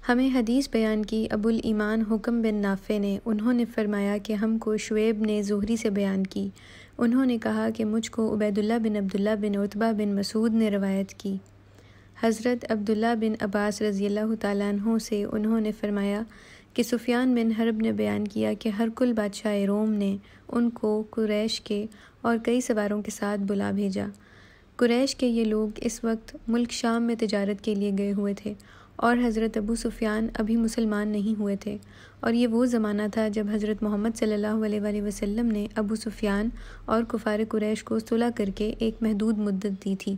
ہمیں حدیث بیان کی ابو الایمان حکم بن نافع نے، انہوں نے فرمایا کہ ہم کو شعیب نے زہری سے بیان کی، انہوں نے کہا کہ مجھ کو عبید اللہ بن عبداللہ بن عتبہ بن مسعود نے روایت کی، حضرت عبداللہ بن عباس رضی اللہ تعالیٰ عنہ سے انہوں نے فرمایا کہ سفیان بن حرب نے بیان کیا کہ ہرقل بادشاہ روم نے ان کو قریش کے اور کئی سواروں کے ساتھ بلا بھیجا۔ قریش کے یہ لوگ اس وقت ملک شام میں تجارت کے لیے گئے ہوئے تھے اور حضرت ابو سفیان ابھی مسلمان نہیں ہوئے تھے، اور یہ وہ زمانہ تھا جب حضرت محمد صلی اللہ علیہ وآلہ وسلم نے ابو سفیان اور کفار قریش کو صلح کر کے ایک محدود مدت دی تھی۔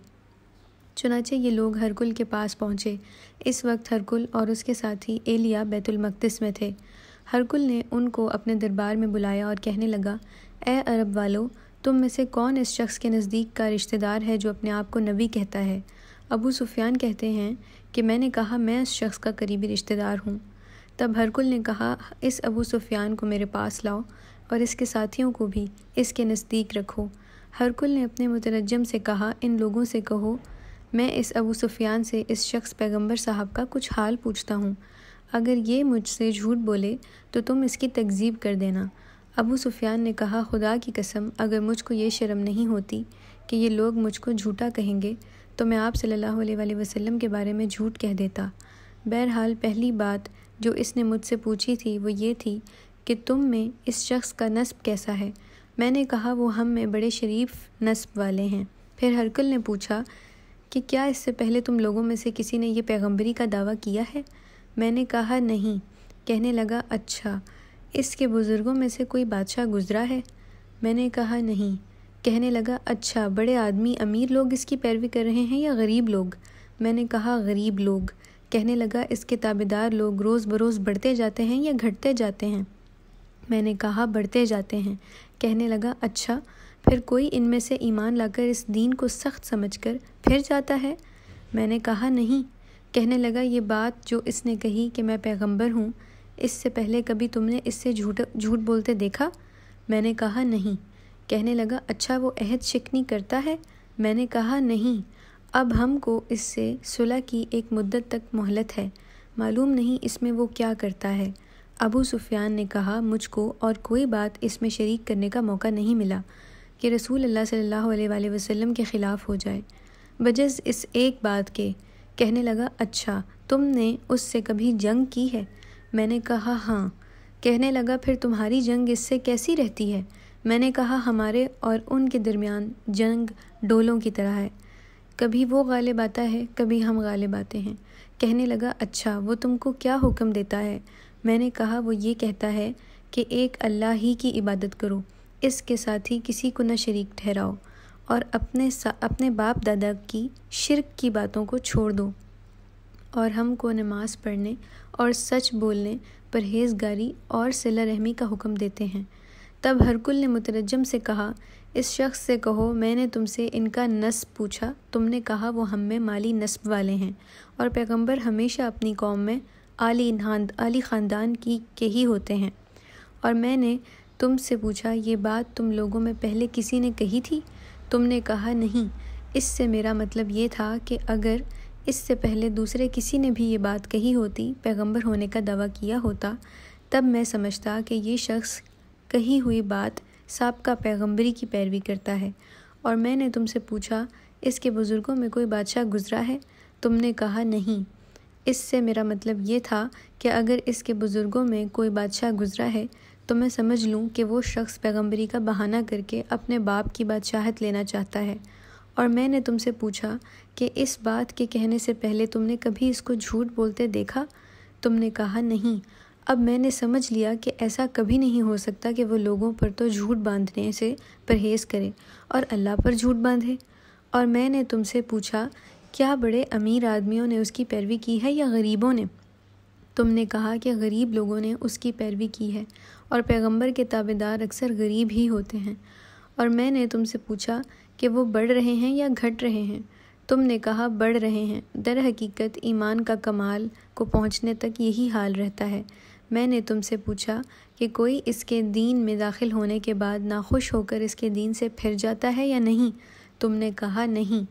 چنانچہ یہ لوگ ہرقل کے پاس پہنچے۔ اس وقت ہرقل اور اس کے ساتھی ایلیا بیت المقدس میں تھے۔ ہرقل نے ان کو اپنے دربار میں بلایا اور کہنے لگا، اے عرب والو، تم میں سے کون اس شخص کے نزدیک کا رشتہ دار ہے جو اپنے آپ کو نبی کہتا ہے؟ ابو سفیان کہتے ہیں کہ میں نے کہا میں اس شخص کا قریبی رشتہ دار ہوں۔ تب ہرقل نے کہا، اس ابو سفیان کو میرے پاس لاؤ اور اس کے ساتھیوں کو بھی اس کے نزدیک رکھو۔ ہرقل نے اپنے مترجم سے کہا، ان لوگوں سے کہو میں اس ابو سفیان سے اس شخص پیغمبر صاحب کا کچھ حال پوچھتا ہوں، اگر یہ مجھ سے جھوٹ بولے تو تم اس کی تکذیب کر دینا۔ ابو سفیان نے کہا، خدا کی قسم اگر مجھ کو یہ شرم نہیں ہوتی کہ یہ لوگ مجھ کو جھوٹا کہیں گے تو میں آپ صلی اللہ علیہ وآلہ وسلم کے بارے میں جھوٹ کہہ دیتا۔ بہرحال پہلی بات جو اس نے مجھ سے پوچھی تھی وہ یہ تھی کہ تم میں اس شخص کا نسب کیسا ہے؟ میں نے کہا وہ ہم میں بڑے شریف نسب والے ہیں۔ پھر ہرقل نے پوچھا کہ کیا اس سے پہلے تم لوگوں میں سے کسی نے یہ پیغمبری کا دعویٰ کیا ہے؟ میں نے کہا نہیں۔ کہنے لگا، اچھا اس کے بزرگوں میں سے کوئی بادشاہ گزرا ہے؟ میں نے کہا نہیں۔ کہنے لگا، اچھا بڑے آدمی امیر لوگ اس کی پیروی کر رہے ہیں یا غریب لوگ؟ میں نے کہا غریب لوگ۔ کہنے لگا، اس کے تابعدار لوگ روز بروز بڑھتے جاتے ہیں یا گھٹتے جاتے ہیں؟ میں نے کہا بڑھتے جاتے ہیں۔ کہنے لگا، اچھا پھر کوئی ان میں سے ایمان لا کر اس دین کو سخت سمجھ کر پھر جاتا ہے؟ میں نے کہا نہیں۔ کہنے لگا، یہ بات جو اس نے کہی کہ میں پیغمبر ہوں، اس سے پہلے کبھی تم نے اس سے جھوٹ بولتے دیکھا؟ میں نے کہا نہیں۔ کہنے لگا، اچھا وہ عہد شکنی کرتا ہے؟ میں نے کہا نہیں۔ اب ہم کو اس سے صلح کی ایک مدت تک مہلت ہے، معلوم نہیں اس میں وہ کیا کرتا ہے۔ ابو سفیان نے کہا، مجھ کو اور کوئی بات اس میں شریک کرنے کا موقع نہیں ملا کہ رسول اللہ صلی اللہ علیہ وآلہ وسلم کے خلاف ہو جائے، بجز اس ایک بات کے۔ کہنے لگا، اچھا تم نے اس سے کبھی جنگ کی ہے؟ میں نے کہا ہاں۔ کہنے لگا، پھر تمہاری جنگ اس سے کیسی رہتی ہے؟ میں نے کہا ہمارے اور ان کے درمیان جنگ ڈولوں کی طرح ہے، کبھی وہ غالب آتا ہے کبھی ہم غالب آتے ہیں۔ کہنے لگا، اچھا وہ تم کو کیا حکم دیتا ہے؟ میں نے کہا وہ یہ کہتا ہے کہ ایک اللہ ہی کی عبادت کرو، اس کے ساتھ ہی کسی کو نہ شریک ٹھہراؤ، اور اپنے باپ دادا کی شرک کی باتوں کو چھوڑ دو، اور ہم کو نماز پڑھنے اور سچ بولنے، پرہیزگاری اور صلہ رحمی کا حکم دیتے ہیں۔ تب ہرقل نے مترجم سے کہا، اس شخص سے کہو میں نے تم سے ان کا نسب پوچھا، تم نے کہا وہ ہم میں مالی نسب والے ہیں، اور پیغمبر ہمیشہ اپنی قوم میں عالی خاندان کے ہی ہوتے ہیں، اور میں نے تم سے پوچھا یہ بات تم لوگوں میں پہلے کسی نے کہی تھی؟ تم نے کہا نہیں۔ اس سے میرا مطلب یہ تھا کہ اگر اس سے پہلے دوسرے کسی نے بھی یہ بات کہی ہوتی، پیغمبر ہونے کا دعویٰ کیا ہوتا، تب میں سمجھتا کہ یہ شخص کہی ہوئی بات سابقہ پیغمبری کی پیروی کرتا ہے، اور میں نے تم سے پوچھا اس کے بزرگوں میں کوئی بادشاہ گزرا ہے؟ تم نے کہا نہیں۔ اس سے میرا مطلب یہ تھا کہ اگر اس کے بزرگوں میں کوئی بادشاہ گزرا ہے تو میں سمجھ لوں کہ وہ شخص پیغمبری کا بہانہ کر کے اپنے باپ کی بادشاہت لینا چاہتا ہے، اور میں نے تم سے پوچھا کہ اس بات کے کہنے سے پہلے تم نے کبھی اس کو جھوٹ بولتے دیکھا؟ تم نے کہا نہیں۔ اب میں نے سمجھ لیا کہ ایسا کبھی نہیں ہو سکتا کہ وہ لوگوں پر تو جھوٹ باندھنے سے پرہیز کرے اور اللہ پر جھوٹ باندھے۔ اور میں نے تم سے پوچھا کیا بڑے امیر آدمیوں نے اس کی پیروی کی ہے یا غریبوں نے؟ تم نے کہا کہ غریب لوگوں نے اس کی پیروی کی ہے، اور پیغمبر کے تابعدار اکثر غریب ہی ہوتے ہیں۔ اور میں نے تم سے پوچھا کہ وہ بڑھ رہے ہیں یا گھٹ رہے ہیں؟ تم نے کہا بڑھ رہے ہیں، در حقیقت ایمان کا کمال کو پہنچنے تک یہی حال رہتا ہے۔ میں نے تم سے پوچھا کہ کوئی اس کے دین میں داخل ہونے کے بعد ناخوش ہو کر اس کے دین سے پھر جاتا ہے یا نہیں؟ تم نے کہا نہیں۔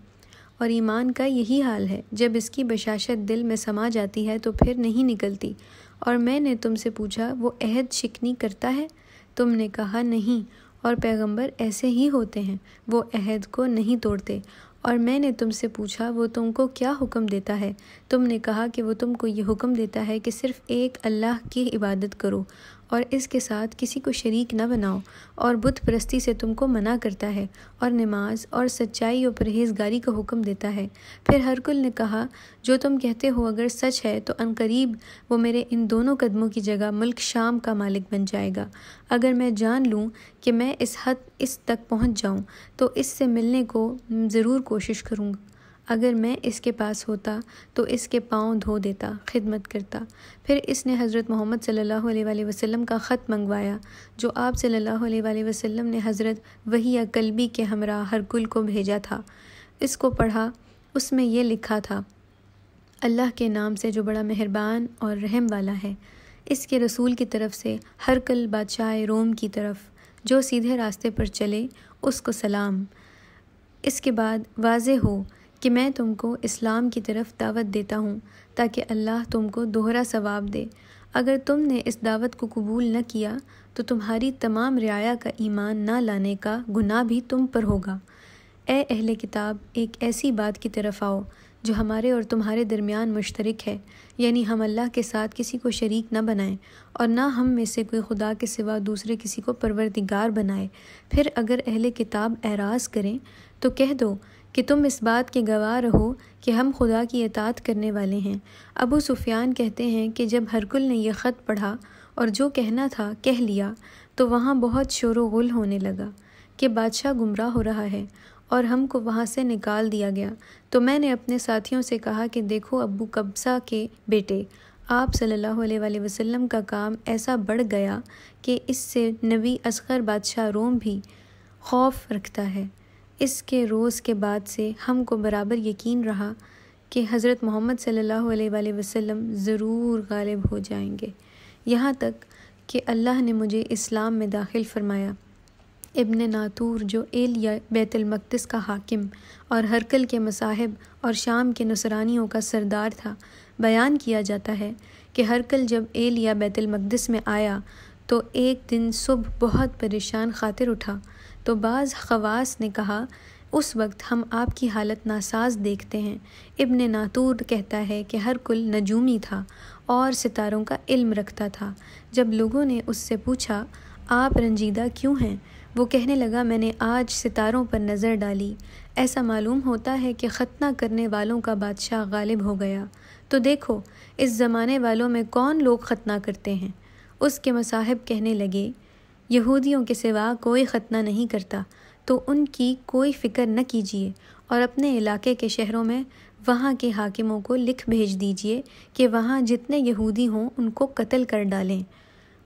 اور ایمان کا یہی حال ہے، جب اس کی بشاشت دل میں سما جاتی ہے تو پھر نہیں نکلتی۔ اور میں نے تم سے پوچھا وہ عہد شکنی کرتا ہے؟ تم نے کہا نہیں، اور پیغمبر ایسے ہی ہوتے ہیں، وہ عہد کو نہیں توڑتے۔ اور میں نے تم سے پوچھا وہ تم کو کیا حکم دیتا ہے؟ تم نے کہا کہ وہ تم کو یہ حکم دیتا ہے کہ صرف ایک اللہ کی عبادت کرو اور اس کے ساتھ کسی کو شریک نہ بناؤ، اور بت پرستی سے تم کو منع کرتا ہے، اور نماز اور سچائی اور پرہیزگاری کا حکم دیتا ہے۔ پھر ہرکل نے کہا جو تم کہتے ہو اگر سچ ہے تو عنقریب وہ میرے ان دونوں قدموں کی جگہ ملک شام کا مالک بن جائے گا۔ اگر میں جان لوں کہ میں اس تک پہنچ جاؤں تو اس سے ملنے کو ضرور کوشش کروں گا۔ اگر میں اس کے پاس ہوتا تو اس کے پاؤں دھو دیتا، خدمت کرتا۔ پھر اس نے حضرت محمد صلی اللہ علیہ وآلہ وسلم کا خط منگوایا جو آپ صلی اللہ علیہ وآلہ وسلم نے حضرت وحی کلبی کے ہمراہ ہرکل کو بھیجا تھا۔ اس کو پڑھا، اس میں یہ لکھا تھا، اللہ کے نام سے جو بڑا مہربان اور رحم والا ہے۔ اس کے رسول کی طرف سے ہرکل بادشاہ روم کی طرف جو سیدھے راستے پر چلے اس کو سلام۔ اس کے بعد واضح ہو کہ میں تم کو اسلام کی طرف دعوت دیتا ہوں تاکہ اللہ تم کو دوہرا ثواب دے۔ اگر تم نے اس دعوت کو قبول نہ کیا تو تمہاری تمام رعایا کا ایمان نہ لانے کا گناہ بھی تم پر ہوگا۔ اے اہل کتاب، ایک ایسی بات کی طرف آؤ جو ہمارے اور تمہارے درمیان مشترک ہے، یعنی ہم اللہ کے ساتھ کسی کو شریک نہ بنائیں اور نہ ہم میں سے کوئی خدا کے سوا دوسرے کسی کو پروردگار بنائے۔ پھر اگر اہل کتاب اعراض کریں تو کہہ دو کہ تم اس بات کے گواہ رہو کہ ہم خدا کی اطاعت کرنے والے ہیں۔ ابو سفیان کہتے ہیں کہ جب ہرکل نے یہ خط پڑھا اور جو کہنا تھا کہہ لیا تو وہاں بہت شور و غل ہونے لگا کہ بادشاہ گمراہ ہو رہا ہے، اور ہم کو وہاں سے نکال دیا گیا۔ تو میں نے اپنے ساتھیوں سے کہا کہ دیکھو ابو قبصہ کے بیٹے، آپ صلی اللہ علیہ وآلہ وسلم کا کام ایسا بڑھ گیا کہ اس سے نبی اصغر بادشاہ روم بھی خوف رکھتا ہے۔ اس کے روز کے بعد سے ہم کو برابر یقین رہا کہ حضرت محمد صلی اللہ علیہ وآلہ وسلم ضرور غالب ہو جائیں گے، یہاں تک کہ اللہ نے مجھے اسلام میں داخل فرمایا۔ ابن ناطور جو ایلیا بیت المقدس کا حاکم اور ہرکل کے مصاحب اور شام کے نصرانیوں کا سردار تھا، بیان کیا جاتا ہے کہ ہرکل جب ایلیا بیت المقدس میں آیا تو ایک دن صبح بہت پریشان خاطر اٹھا، تو بعض خواص نے کہا اس وقت ہم آپ کی حالت ناساز دیکھتے ہیں۔ ابن ناطور کہتا ہے کہ ہرکل نجومی تھا اور ستاروں کا علم رکھتا تھا۔ جب لوگوں نے اس سے پوچھا آپ رنجیدہ کیوں ہیں؟ وہ کہنے لگا میں نے آج ستاروں پر نظر ڈالی، ایسا معلوم ہوتا ہے کہ ختنہ کرنے والوں کا بادشاہ غالب ہو گیا۔ تو دیکھو اس زمانے والوں میں کون لوگ ختنہ کرتے ہیں؟ اس کے مصاحب کہنے لگے یہودیوں کے سوا کوئی ختنہ نہیں کرتا، تو ان کی کوئی فکر نہ کیجیے اور اپنے علاقے کے شہروں میں وہاں کے حاکموں کو لکھ بھیج دیجیے کہ وہاں جتنے یہودی ہوں ان کو قتل کر ڈالیں۔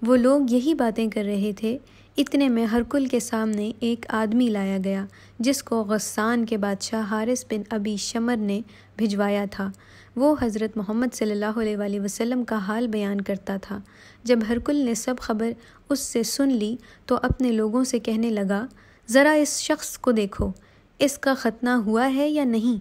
وہ لوگ یہی باتیں کر رہے تھے، اتنے میں ہرکل کے سامنے ایک آدمی لایا گیا جس کو غسان کے بادشاہ حارث بن ابی شمر نے بھجوایا تھا۔ وہ حضرت محمد صلی اللہ علیہ وآلہ وسلم کا حال بیان کرتا تھا۔ جب ہرکل نے سب خبر اس سے سن لی تو اپنے لوگوں سے کہنے لگا ذرا اس شخص کو دیکھو، اس کا ختنہ ہوا ہے یا نہیں؟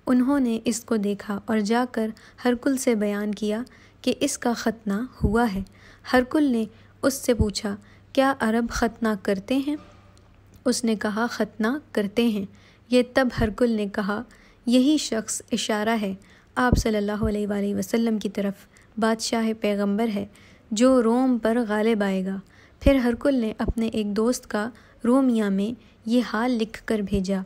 انہوں نے اس کو دیکھا اور جا کر ہرکل سے بیان کیا کہ اس کا ختنہ ہوا ہے۔ ہرکل نے اس سے پوچھا کیا عرب ختنہ کرتے ہیں؟ اس نے کہا ختنہ کرتے ہیں۔ یہ تب ہرکل نے کہا یہی شخص اشارہ ہے آپ صلی اللہ علیہ وآلہ وسلم کی طرف، بادشاہ پیغمبر ہے جو روم پر غالب آئے گا۔ پھر ہرکل نے اپنے ایک دوست کا رومیہ میں یہ حال لکھ کر بھیجا۔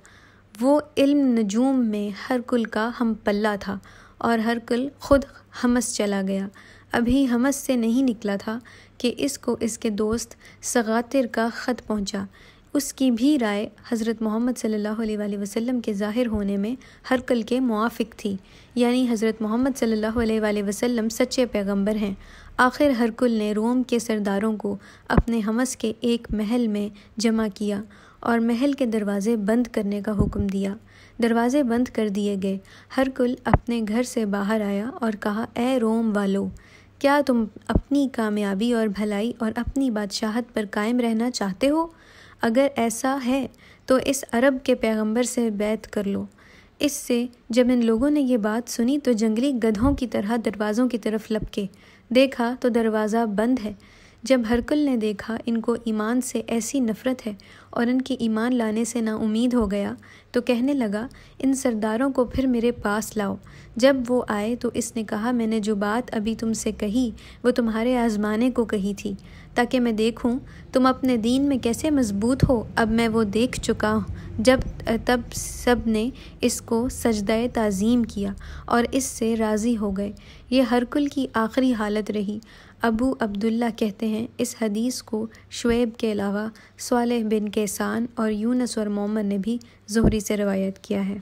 وہ علم نجوم میں ہرکل کا ہم پلہ تھا اور ہرکل خود حمص چلا گیا۔ ابھی حمص سے نہیں نکلا تھا کہ اس کو اس کے دوست سغاتر کا خط پہنچا۔ اس کی بھی رائے حضرت محمد صلی اللہ علیہ وآلہ وسلم کے ظاہر ہونے میں ہرکل کے موافق تھی، یعنی حضرت محمد صلی اللہ علیہ وآلہ وسلم سچے پیغمبر ہیں۔ آخر ہرکل نے روم کے سرداروں کو اپنے حمص کے ایک محل میں جمع کیا اور محل کے دروازے بند کرنے کا حکم دیا۔ دروازے بند کر دیے گئے۔ ہرکل اپنے گھر سے باہر آیا اور کہا اے روم والو، کیا تم اپنی کامیابی اور بھلائی اور اپنی بادشاہت پر قائم رہنا چاہتے ہو؟ اگر ایسا ہے تو اس عرب کے پیغمبر سے بیعت کر لو۔ اس سے جب ان لوگوں نے یہ بات سنی تو جنگلی گدھوں کی طرح دروازوں کی طرف لپکے۔ دیکھا تو دروازہ بند ہے۔ جب ہرکل نے دیکھا ان کو ایمان سے ایسی نفرت ہے اور ان کی ایمان لانے سے نا امید ہو گیا تو کہنے لگا ان سرداروں کو پھر میرے پاس لاؤ۔ جب وہ آئے تو اس نے کہا میں نے جو بات ابھی تم سے کہی وہ تمہارے آزمانے کو کہی تھی تاکہ میں دیکھوں تم اپنے دین میں کیسے مضبوط ہو۔ اب میں وہ دیکھ چکا ہوں۔ تب سب نے اس کو سجدہ تعظیم کیا اور اس سے راضی ہو گئے۔ یہ ہرکل کی آخری حالت رہی۔ ابو عبداللہ کہتے ہیں اس حدیث کو شعیب کے علاوہ صالح بن کیسان اور یونس اور معمر نے بھی زہری سے روایت کیا ہے۔